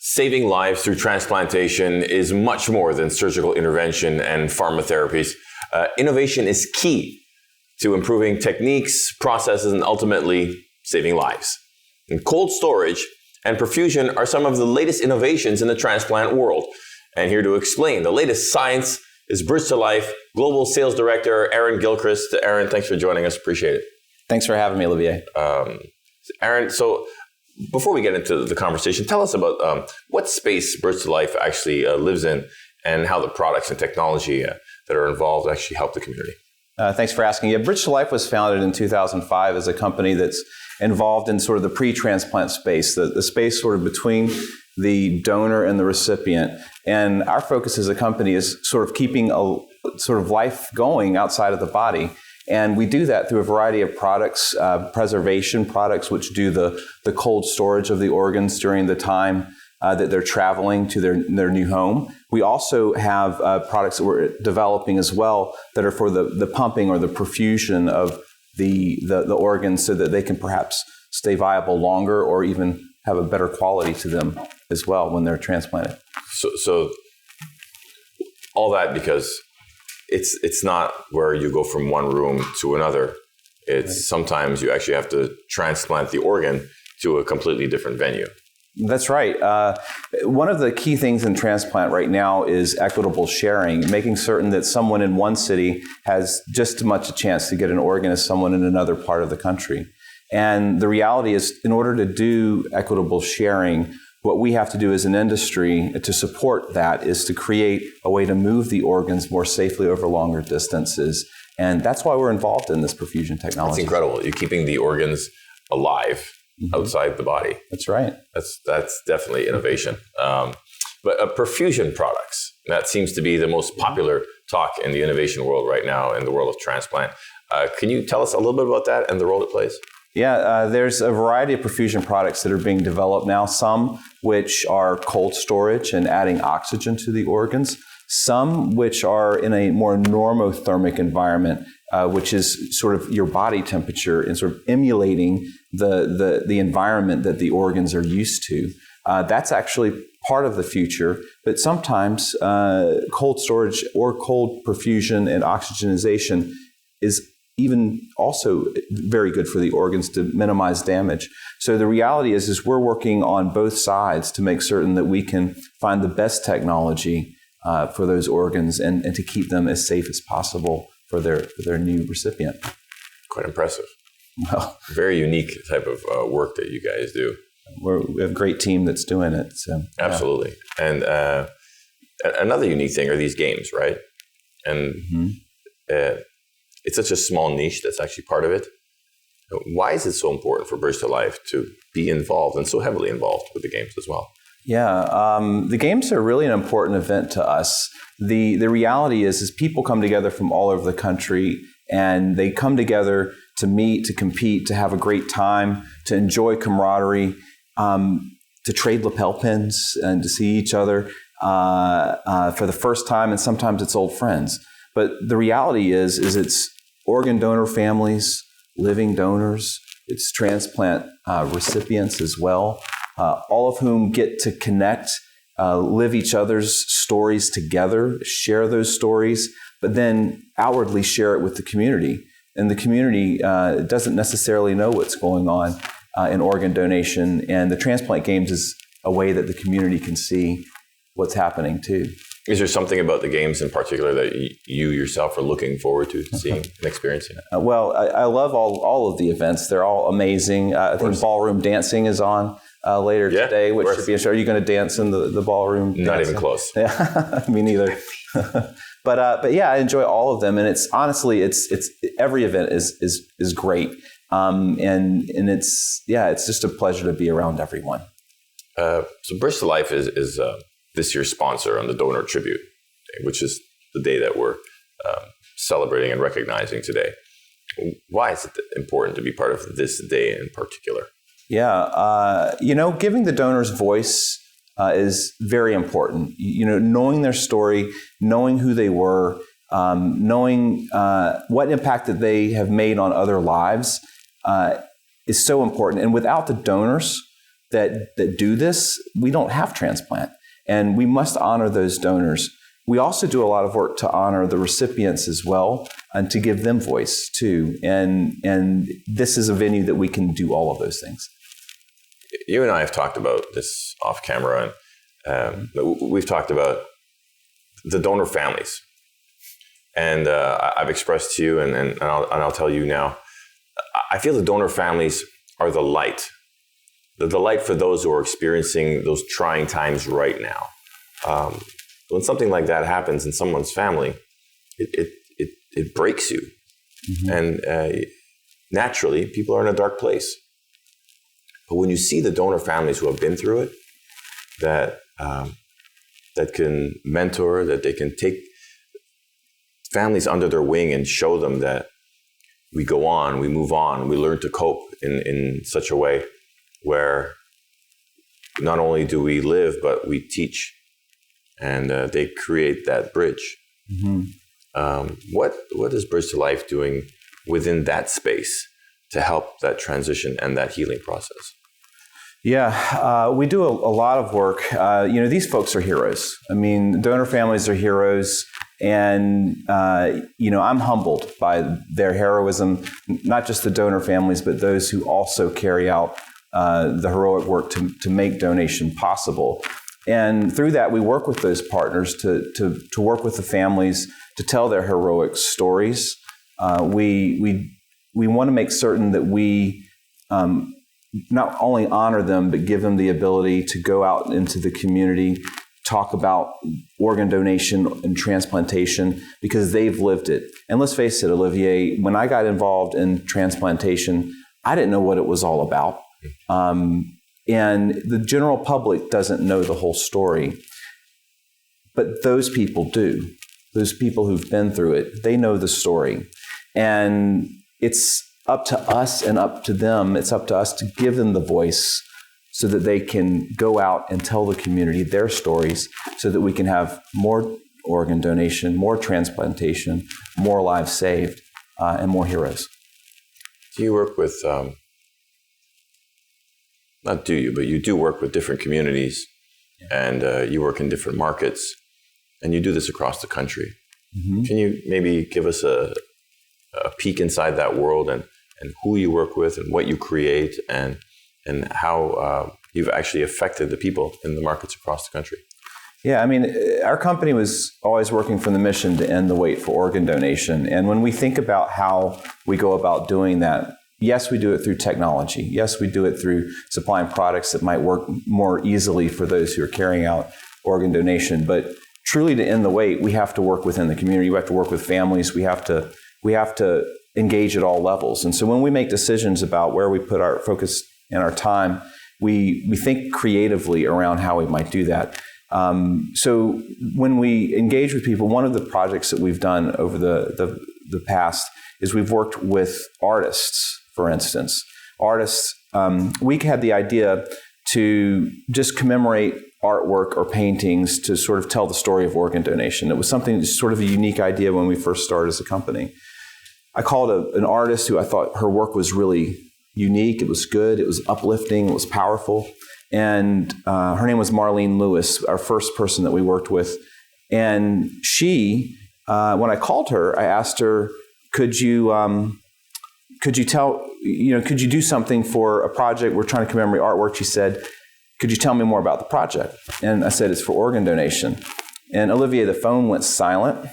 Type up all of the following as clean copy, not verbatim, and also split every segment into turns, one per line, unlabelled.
Saving lives through transplantation is much more than surgical intervention and pharmatherapies. Innovation is key to improving techniques, processes, and ultimately saving lives. And cold storage and perfusion are some of the latest innovations in the transplant world. And here to explain the latest science is Bridge to Life Global Sales Director Aaron Gilchrist. Aaron, thanks for joining us. Appreciate it.
Thanks for having me, Olivier.
Aaron, so before we get into the conversation, tell us about what space Bridge to Life actually lives in and how the products and technology that are involved actually help the community.
Thanks for asking. Yeah, Bridge to Life was founded in 2005 as a company that's involved in sort of the pre-transplant space, the space sort of between the donor and the recipient. And our focus as a company is sort of keeping a sort of life going outside of the body. And we do that through a variety of products, preservation products, which do the cold storage of the organs during the time that they're traveling to their new home. We also have products that we're developing as well that are for the pumping or the perfusion of the organs so that they can perhaps stay viable longer or even have a better quality to them as well when they're transplanted.
So all that because it's not where you go from one room to another. It's right. Sometimes you actually have to transplant the organ to a completely different venue.
That's right. One of the key things in transplant right now is equitable sharing, making certain that someone in one city has just as much a chance to get an organ as someone in another part of the country. And the reality is, in order to do equitable sharing, what we have to do as an industry to support that is to create a way to move the organs more safely over longer distances. And that's why we're involved in this perfusion technology.
That's incredible. You're keeping the organs alive outside the body.
That's right.
That's definitely innovation. But perfusion products, that seems to be the most popular talk in the innovation world right now in the world of transplant. Can you tell us a little bit about that and the role it plays?
Yeah, there's a variety of perfusion products that are being developed now, some which are cold storage and adding oxygen to the organs, some which are in a more normothermic environment, which is sort of your body temperature and sort of emulating the environment that the organs are used to. That's actually part of the future, but sometimes cold storage or cold perfusion and oxygenization is even also very good for the organs to minimize damage. So the reality is we're working on both sides to make certain that we can find the best technology for those organs and to keep them as safe as possible for their new recipient.
Quite impressive.
Well,
very unique type of work that you guys do.
We have a great team that's doing it. So,
absolutely. And another unique thing are these games, right? And it's such a small niche that's actually part of it. Why is it so important for Bridge to Life to be involved and so heavily involved with the games as well?
Yeah, the games are really an important event to us. The reality is people come together from all over the country and they come together to meet, to compete, to have a great time, to enjoy camaraderie, to trade lapel pins and to see each other for the first time, and sometimes it's old friends. But the reality is it's organ donor families, living donors, it's transplant recipients as well, all of whom get to connect, live each other's stories together, share those stories, but then outwardly share it with the community. And the community doesn't necessarily know what's going on in organ donation, and the transplant games is a way that the community can see what's happening too.
Is there something about the games in particular that you yourself are looking forward to seeing and experiencing?
Well, I love all of the events. They're all amazing. I think ballroom dancing is on later today, which should be a show. Are you going to dance in the ballroom?
Not even close.
Yeah, me neither. But yeah, I enjoy all of them, and it's honestly, it's every event is great, and it's just a pleasure to be around everyone.
So Bridge to Life is this year's sponsor on the Donor Tribute, which is the day that we're celebrating and recognizing today. Why is it important to be part of this day in particular?
Yeah, giving the donors voice is very important. Knowing their story, knowing who they were, knowing what impact that they have made on other lives is so important. And without the donors, that do this, we don't have transplant. And we must honor those donors. We also do a lot of work to honor the recipients as well and to give them voice too. And this is a venue that we can do all of those things.
You and I have talked about this off camera, and we've talked about the donor families. And I've expressed to you, and I'll tell you now, I feel the donor families are the light for those who are experiencing those trying times right now. When something like that happens in someone's family, it breaks you. Mm-hmm. And naturally, people are in a dark place. But when you see the donor families who have been through it, that can mentor, that they can take families under their wing and show them that we go on, we move on, we learn to cope in such a way where not only do we live, but we teach. And they create that bridge. Mm-hmm. What is Bridge to Life doing within that space to help that transition and that healing process?
Yeah, we do a lot of work. These folks are heroes. I mean, donor families are heroes. And, I'm humbled by their heroism, not just the donor families, but those who also carry out the heroic work to make donation possible. And through that, we work with those partners to work with the families to tell their heroic stories. We want to make certain that we not only honor them, but give them the ability to go out into the community, talk about organ donation and transplantation because they've lived it. And let's face it, Olivier, when I got involved in transplantation, I didn't know what it was all about. And the general public doesn't know the whole story. But those people do. Those people who've been through it, they know the story. And it's up to us and up to them. It's up to us to give them the voice so that they can go out and tell the community their stories so that we can have more organ donation, more transplantation, more lives saved, and more heroes.
Do you work with, not do you, but you do work with different communities, and you work in different markets, and you do this across the country. Mm-hmm. Can you maybe give us a peek inside that world and who you work with and what you create and how you've actually affected the people in the markets across the country?
Yeah, I mean, our company was always working from the mission to end the wait for organ donation. And when we think about how we go about doing that, yes, we do it through technology. Yes, we do it through supplying products that might work more easily for those who are carrying out organ donation. But truly to end the wait, we have to work within the community. We have to work with families. We have to engage at all levels. And so when we make decisions about where we put our focus and our time, we think creatively around how we might do that. So when we engage with people, one of the projects that we've done over the past is we've worked with artists, for instance. Artists, we had the idea to just commemorate artwork or paintings to sort of tell the story of organ donation. It was something, sort of a unique idea when we first started as a company. I called an artist who I thought her work was really unique. It was good. It was uplifting. It was powerful. And her name was Marlene Lewis, our first person that we worked with. And she, when I called her, I asked her, could you do something for a project? We're trying to commemorate artwork. She said, could you tell me more about the project? And I said, it's for organ donation. And Olivier, the phone went silent.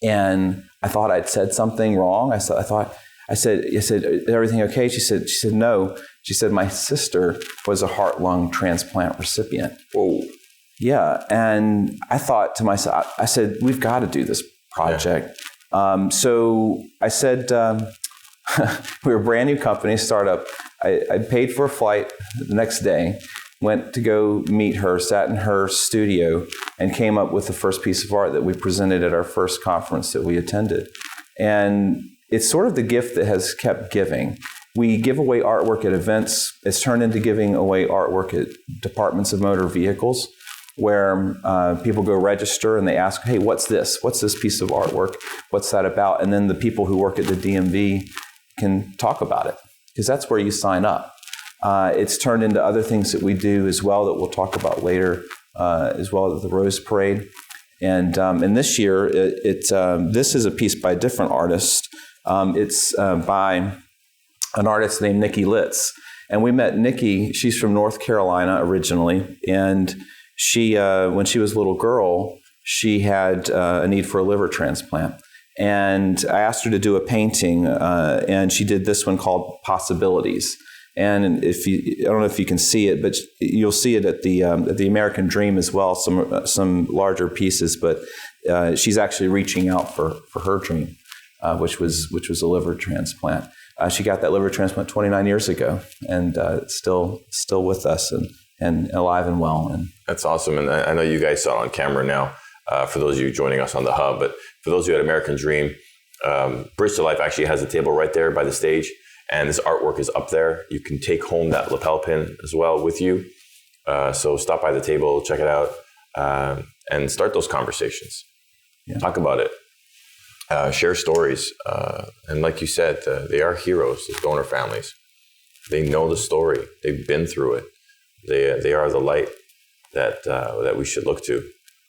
And I thought I'd said something wrong. I said, is everything okay? She said, no. She said, my sister was a heart-lung transplant recipient.
Whoa.
Yeah. And I thought to myself, I said, we've got to do this project. Yeah. So I said, we were a brand new company, startup. I paid for a flight the next day, went to go meet her, sat in her studio, and came up with the first piece of art that we presented at our first conference that we attended. And it's sort of the gift that has kept giving. We give away artwork at events. It's turned into giving away artwork at departments of motor vehicles where people go register and they ask, hey, what's this? What's this piece of artwork? What's that about? And then the people who work at the DMV can talk about it because that's where you sign up. It's turned into other things that we do as well that we'll talk about later, as well as the Rose Parade. And this year, this is a piece by a different artist. It's by an artist named Nikki Litz. And we met Nikki. She's from North Carolina originally. And she, when she was a little girl, she had a need for a liver transplant. And I asked her to do a painting, and she did this one called Possibilities. And I don't know if you can see it, but you'll see it at the American Dream as well. Some larger pieces, but she's actually reaching out for her dream, which was a liver transplant. She got that liver transplant 29 years ago, and still with us and alive and well. And
that's awesome. And I know you guys saw it on camera now. For those of you joining us on the hub, but for those of you at American Dream, Bridge to Life actually has a table right there by the stage. And this artwork is up there. You can take home that lapel pin as well with you. So stop by the table, check it out, and start those conversations. Yeah. Talk about it. Share stories. And like you said, they are heroes, the donor families. They know the story. They've been through it. They are the light that we should look to,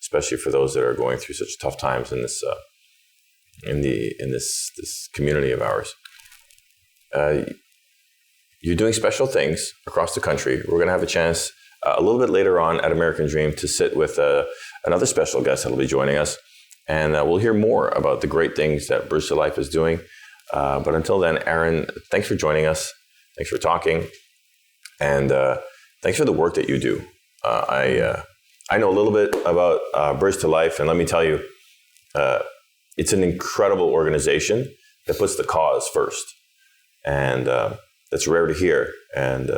especially for those that are going through such tough times in this this community of ours. You're doing special things across the country. We're going to have a chance a little bit later on at American Dream to sit with another special guest that will be joining us. And we'll hear more about the great things that Bridge to Life is doing. But until then, Aaron, thanks for joining us. Thanks for talking. And thanks for the work that you do. I know a little bit about Bridge to Life. And let me tell you, it's an incredible organization that puts the cause first. And that's rare to hear, and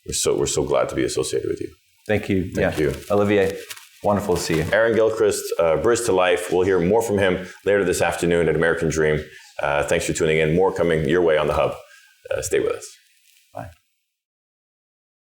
we're so glad to be associated with you.
Thank you.
Thank you.
Olivier, wonderful to see you.
Aaron Gilchrist, Bridge to Life. We'll hear more from him later this afternoon at American Dream. Thanks for tuning in. More coming your way on the Hub. Stay with us.